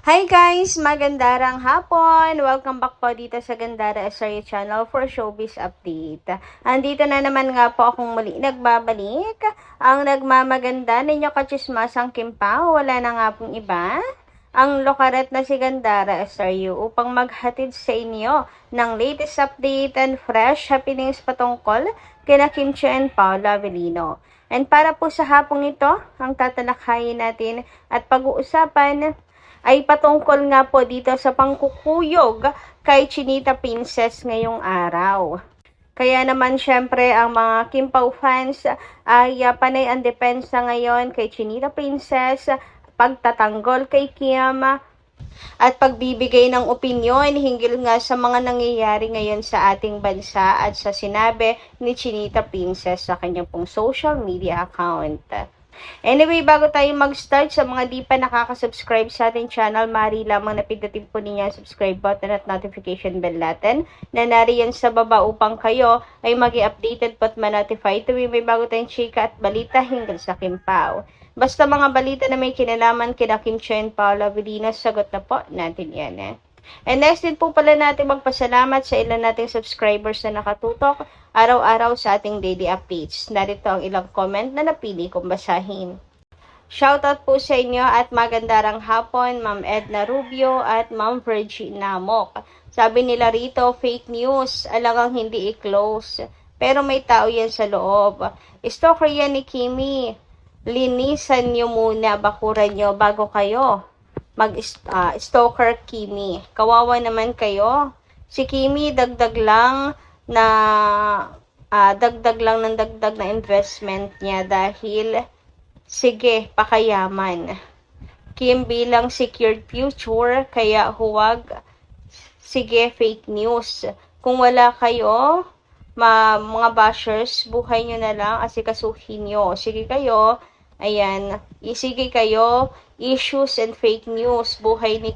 Hi guys! Magandang hapon! Welcome back po dito sa Gandara SRU channel for showbiz update. Andito na naman nga po akong muli nagbabalik. Ang nagmamaganda ninyo kachismasang Kimpao, wala na nga pong iba. Ang lokaret na si Gandara SRU upang maghatid sa inyo ng latest update and fresh happenings patungkol kina Kim Chiu and Paolo Avellino. And para po sa hapong ito, ang tatalakayin natin at pag-uusapan ay patungkol nga po dito sa pangkukuyog kay Chinita Princess ngayong araw. Kaya naman syempre ang mga Kim Pao fans ay panay ang depensa ngayon kay Chinita Princess, pagtatanggol kay Kim, at pagbibigay ng opinyon hinggil nga sa mga nangyayari ngayon sa ating bansa at sa sinabi ni Chinita Princess sa kanyang pong social media account. Anyway, bago tayo mag-start, sa mga di pa nakaka-subscribe sa ating channel, maaari lamang napindutin po ninyo ang subscribe button at notification bell natin na nariyan sa baba upang kayo ay mag-i-updated po at ma-notify tuwing may bago tayong chika at balita hinggil sa Kim Pao. Basta mga balita na may kinalaman kina Kim Chiu and Paolo Avellino, sagot na po natin yan. And next din po pala natin magpasalamat sa ilan nating subscribers na nakatutok araw-araw sa ating daily updates. Narito ang ilang comment na napili kong basahin. Shoutout po sa inyo at magandang hapon, Ma'am Edna Rubio at Ma'am Virgie Namok. Sabi nila rito, fake news, alangang hindi i-close. Pero may tao yan sa loob. Stalker yan ni Kimi. Linisan nyo muna, bakuran nyo bago kayo mag-stalker Kimi. Kawawa naman kayo. Si Kimi, dagdag lang ng dagdag na investment niya dahil sige, pakayaman. Kim bilang secured future, kaya huwag sige fake news. Kung wala kayo, mga bashers, buhay nyo na lang, asikasuhin nyo. Sige kayo, ayan, sige kayo, issues and fake news. Bahay ni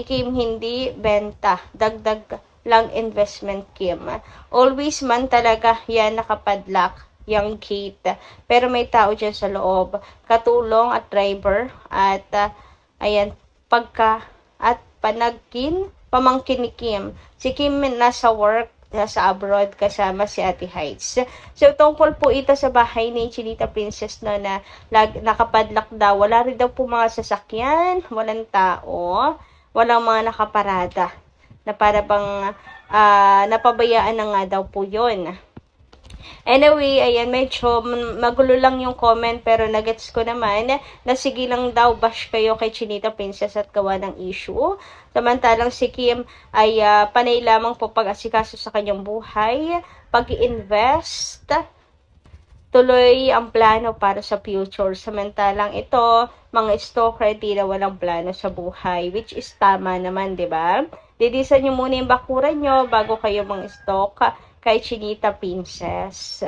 Kim hindi benta. Dagdag lang investment, Kim. Always man talaga yan nakapadlock yung gate. Pero may tao dyan sa loob. Katulong at driver at ayan, pamangkin ni Kim. Si Kim nasa work, sa abroad kasama si Ate Heights. So, tungkol po ito sa bahay ni Chinita Princess na nakapadlock daw. Wala rin daw po mga sasakyan, walang tao, walang mga nakaparada. Na para bang napabayaan na nga daw po yun. Anyway, ayan, medyo magulo lang yung comment pero nagets ko naman na sige lang daw bash kayo kay Chinita Princess at gawa ng issue. Samantalang si Kim ay panay lamang po pag-asikaso sa kanyang buhay, pag-i-invest, tuloy ang plano para sa future. Samantalang ito, mga stalker, di na walang plano sa buhay, which is tama naman, di ba? Didisan nyo muna yung bakuran nyo bago kayo mang-stalk kay Chinita Princess.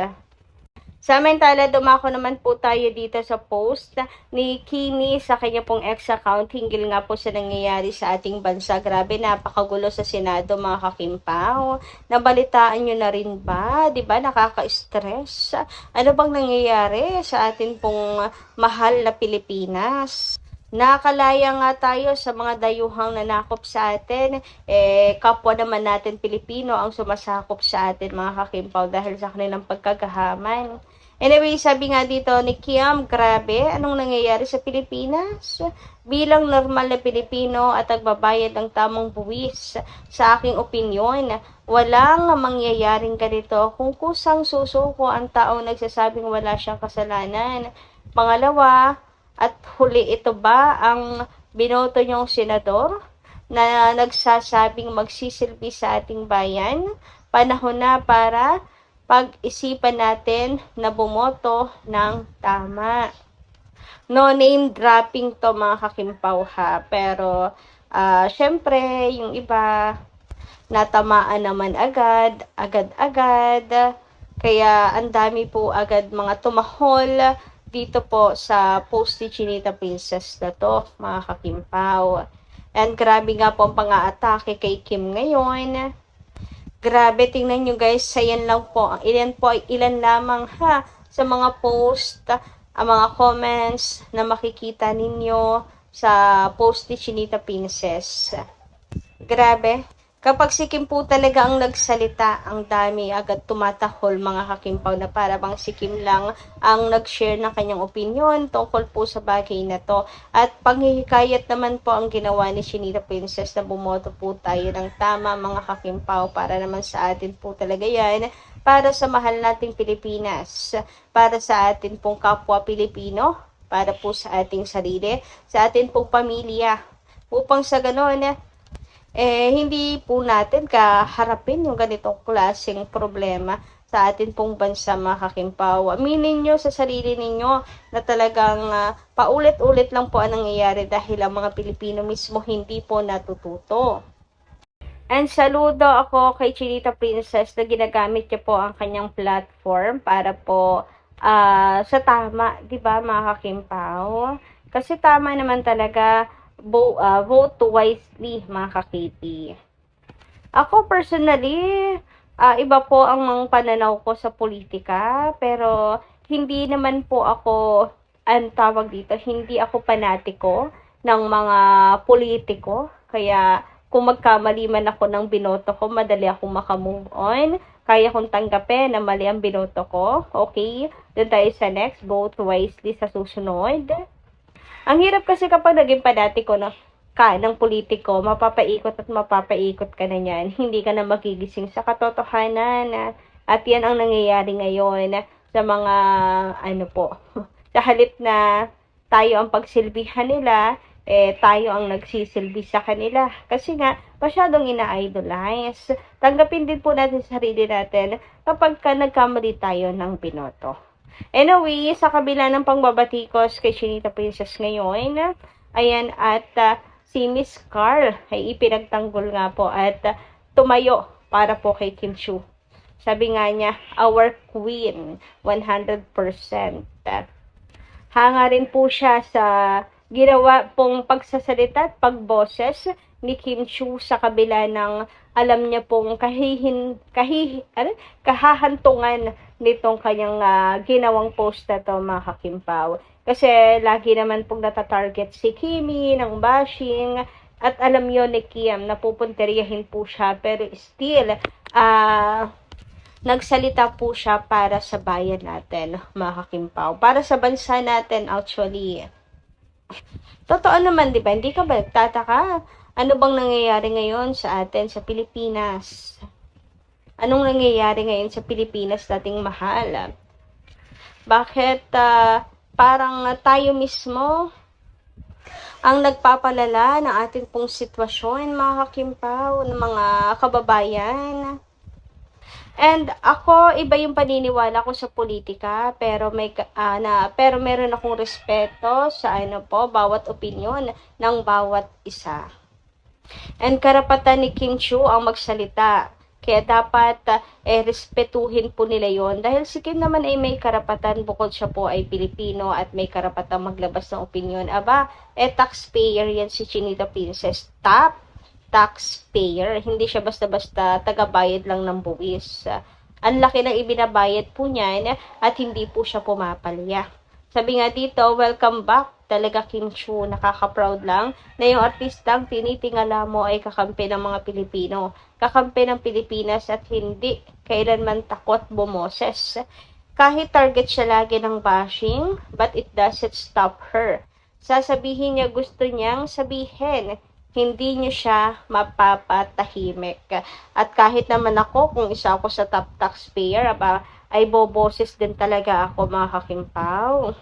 Samantala, dumako naman po tayo dito sa post ni Kimi sa kanya pong ex-account hinggil nga po sa nangyayari sa ating bansa. Grabe, napakagulo sa Senado mga kakimpaw. Nabalitaan nyo na rin ba? Diba, nakaka-stress? Ano bang nangyayari sa atin pong mahal na Pilipinas? Nakalaya nga tayo sa mga dayuhang nanakop sa atin. Kapwa naman natin Pilipino ang sumasakop sa atin mga kakimpaw dahil sa kanilang pagkagahaman. Anyway, sabi nga dito ni Kim, grabe, anong nangyayari sa Pilipinas? Bilang normal na Pilipino at nagbabayad ng tamang buwis, sa aking opinyon, walang mangyayaring ganito kung kusang susuko ang taong nagsasabing wala siyang kasalanan. Pangalawa, at huli, ito ba ang binoto niyong senador na nagsasabing magsisilbi sa ating bayan? Panahon na para pag-isipan natin na bumoto ng tama. No name dropping to mga kakimpaw ha. Pero syempre yung iba natamaan naman agad-agad. Kaya ang dami po agad mga tumahol dito po sa post ni Chinita Princess na to, mga kakimpaw. And grabe nga po ang pang-aatake kay Kim ngayon. Grabe, tingnan nyo guys, ayan lang po. Ilan lamang sa mga post, ang mga comments na makikita ninyo sa post ni Chinita Princess. Grabe. Kapag si Kim po talaga ang nagsalita, ang dami agad tumatahol mga kakimpaw na para bang si Kim lang ang nag-share ng kanyang opinion tungkol po sa bagay na to. At panghihikayat naman po ang ginawa ni Chinita Princess na bumoto po tayo ng tama mga kakimpaw para naman sa atin po talaga yan, para sa mahal nating Pilipinas, para sa atin pong kapwa Pilipino, para po sa ating sarili, sa ating pong pamilya, upang sa ganoon hindi po natin kaharapin yung ganitong klaseng problema sa atin pong bansa mga kakimpaw. Aminin nyo sa sarili ninyo na talagang paulit-ulit lang po ang nangyayari dahil ang mga Pilipino mismo hindi po natututo. And saludo ako kay Chinita Princess na ginagamit niya po ang kanyang platform para po sa tama, 'di ba mga kakimpaw? Kasi tama naman talaga, vote wisely mga kakiti. Ako personally, iba po ang pananaw ko sa politika, pero hindi naman po ako, tawag dito, hindi ako panatiko ng mga politiko. Kaya kung magkamali man ako ng binoto ko, madali akong makamove on. Kaya kong tanggapin na mali ang binoto ko. Okay, doon tayo sa next, vote wisely sa susunod. Ang hirap kasi kapag naging panatiko ng politiko, mapapaikot at mapapaikot ka na yan. Hindi ka na magigising sa katotohanan. At yan ang nangyayari ngayon sa mga, sa halip na tayo ang pagsilbihan nila, tayo ang nagsisilbi sa kanila. Kasi nga, masyadong ina-idolize. Tanggapin din po natin sa sarili natin kapag nagkamali tayo ng binoto. Anyway, sa kabila ng pangbabatikos kay Chinita Princess ngayon, ayan, at si Miss Carl ay ipinagtanggol nga po at tumayo para po kay Kim Chiu. Sabi nga niya, our queen, 100%. Hanga rin po siya sa ginawa pong pagsasalita at pagboses ni Kim Chiu sa kabila ng alam niya pong kahahantungan nitong kanyang ginawang post na to mga kakimpaw. Kasi lagi naman pong natatarget si Kimi ng bashing at alam yon ni Kim na pupunteriyahin po siya, pero still nagsalita po siya para sa bayan natin mga kakimpaw, para sa bansa natin actually. Totoo naman, di ba? Hindi ka ba nagtataka? Ano bang nangyayari ngayon sa atin, sa Pilipinas? Anong nangyayari ngayon sa Pilipinas nating mahal? Bakit parang tayo mismo ang nagpapalala ng ating pong sitwasyon, mga kakimpaw, ng mga kababayan? And ako, iba yung paniniwala ko sa politika, pero pero meron akong respeto sa bawat opinyon ng bawat isa. And karapatan ni Kim Chiu ang magsalita. Kaya dapat respetuhin po nila yon. Dahil si Kim naman ay may karapatan, bukod siya po ay Pilipino at may karapatan maglabas ng opinion. Taxpayer yan si Chinita Princess. Top taxpayer. Hindi siya basta-basta tagabayad lang ng buwis. Ang laki ng ibinabayad po niyan at hindi po siya pumapalya. Sabi nga dito, welcome back. Talaga Kim Chiu, nakaka-proud lang na yung artistang tinitingala mo ay kakampi ng mga Pilipino. Kakampi ng Pilipinas at hindi kailanman takot bumoses. Kahit target siya lagi ng bashing, but it doesn't stop her. Sasabihin niya gusto niyang sabihin. Hindi niyo siya mapapatahimik. At kahit naman ako, kung isa ako sa top taxpayer, ay boboses din talaga ako mga kakimpaw.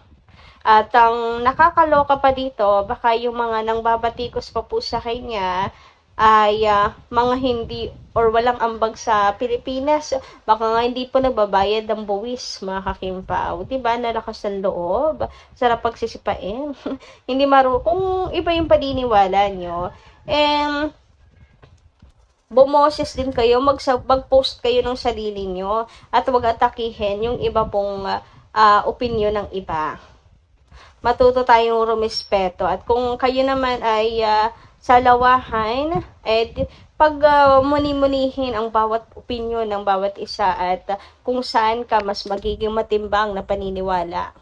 At ang nakakaloka pa dito, baka yung mga nangbabatikos pa po sa kanya ay mga hindi or walang ambag sa Pilipinas. Baka nga hindi po nagbabayad ng buwis, mga kakimpaw. Diba? Nalakas ng loob. Sarap pagsisipain. Hindi kung iba yung paniniwala nyo. And bumoses din kayo, mag-post kayo ng sarili nyo at huwag atakihin yung iba pong opinion ng iba. Matuto tayong rumispeto. At kung kayo naman ay salawahan, pag muni-munihin ang bawat opinion ng bawat isa at kung saan ka mas magiging matimbang na paniniwala.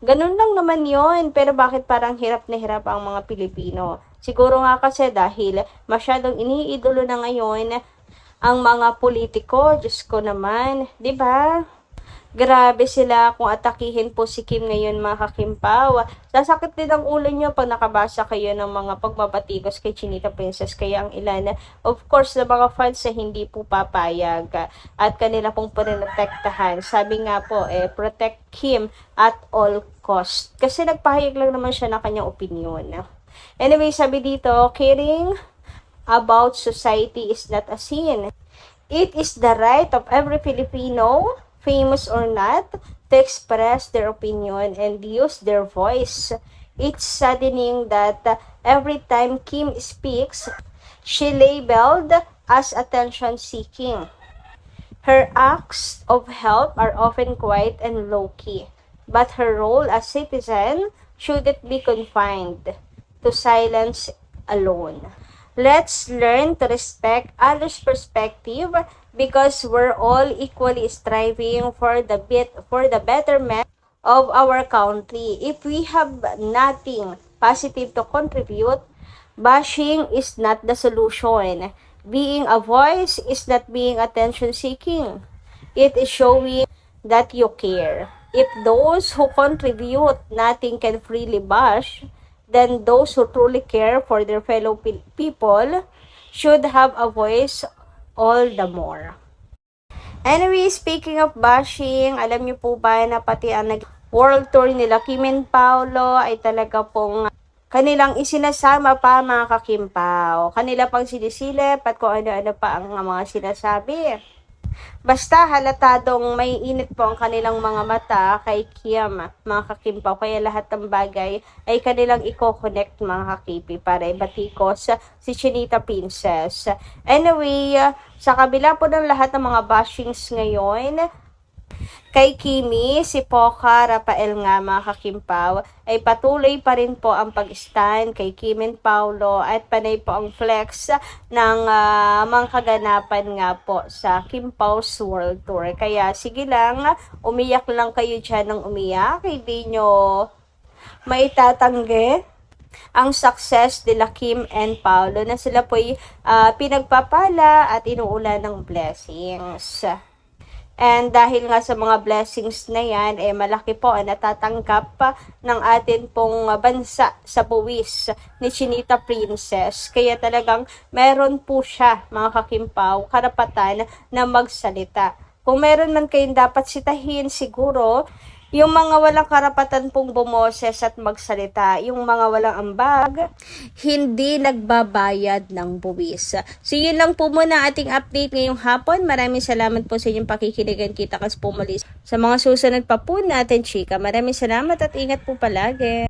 Ganun lang naman yon. Pero bakit parang hirap na hirap ang mga Pilipino? Siguro nga kasi dahil masyadong iniidolo na ngayon ang mga politiko. Diyos ko naman, 'di ba? Grabe sila kung atakihin po si Kim ngayon, mga kakimpaw. Sasakit din ang ulo nyo pag nakabasa kayo ng mga pagbabatikos kay Chinita Princess. Kaya ang ilan, of course, na mga fans na hindi po papayag at kanila pong pinotektahan. Sabi nga po, protect Kim at all cost. Kasi nagpahayag lang naman siya ng kanyang opinion. Anyway, sabi dito, caring about society is not a sin. It is the right of every Filipino, famous or not, to express their opinion and use their voice. It's saddening that every time Kim speaks, she labeled as attention-seeking. Her acts of help are often quiet and low-key, but her role as citizen shouldn't be confined to silence alone. Let's learn to respect others' perspective because we're all equally striving for the betterment of our country. If we have nothing positive to contribute, bashing is not the solution. Being a voice is not being attention-seeking. It is showing that you care. If those who contribute nothing can freely bash, then those who truly care for their fellow people should have a voice all the more. Anyway, speaking of bashing, alam niyo po ba na pati ang world tour nila Kim and Paolo ay talaga pong kanilang isinasama pa, mga kakimpaw. Kanila pang sinisilip at kung ano-ano pa ang mga sinasabi. Basta halatadong may init po ang kanilang mga mata kay Kim, mga kakimpaw. Kaya lahat ng bagay ay kanilang i-connect, mga kakipi, para ibatikos si Chinita Princess. Anyway, sa kabila po ng lahat ng mga bashings ngayon, kay Kimi, si Poca Rafael nga, mga kakimpaw, ay patuloy pa rin po ang pag-stand kay Kim and Paolo at panay po ang flex ng mga kaganapan nga po sa Kim Pao's World Tour. Kaya sige lang, umiyak lang kayo dyan ng umiyak, hindi nyo maitatanggi ang success nila Kim and Paolo na sila po'y pinagpapala at inuulan ng blessings. And dahil nga sa mga blessings na yan, malaki po ang natatanggap ng atin pong bansa sa buwis ni Chinita Princess. Kaya talagang meron po siya, mga kakimpaw, karapatan na magsalita. Kung meron man kayong dapat sitahin, siguro, yung mga walang karapatan pong bumoses at magsalita, yung mga walang ambag, hindi nagbabayad ng buwis. So yun lang po muna ating update ngayong hapon. Maraming salamat po sa inyong pakikiligan. Kita kas po muli sa mga susunod pa po natin, chika. Maraming salamat at ingat po palagi.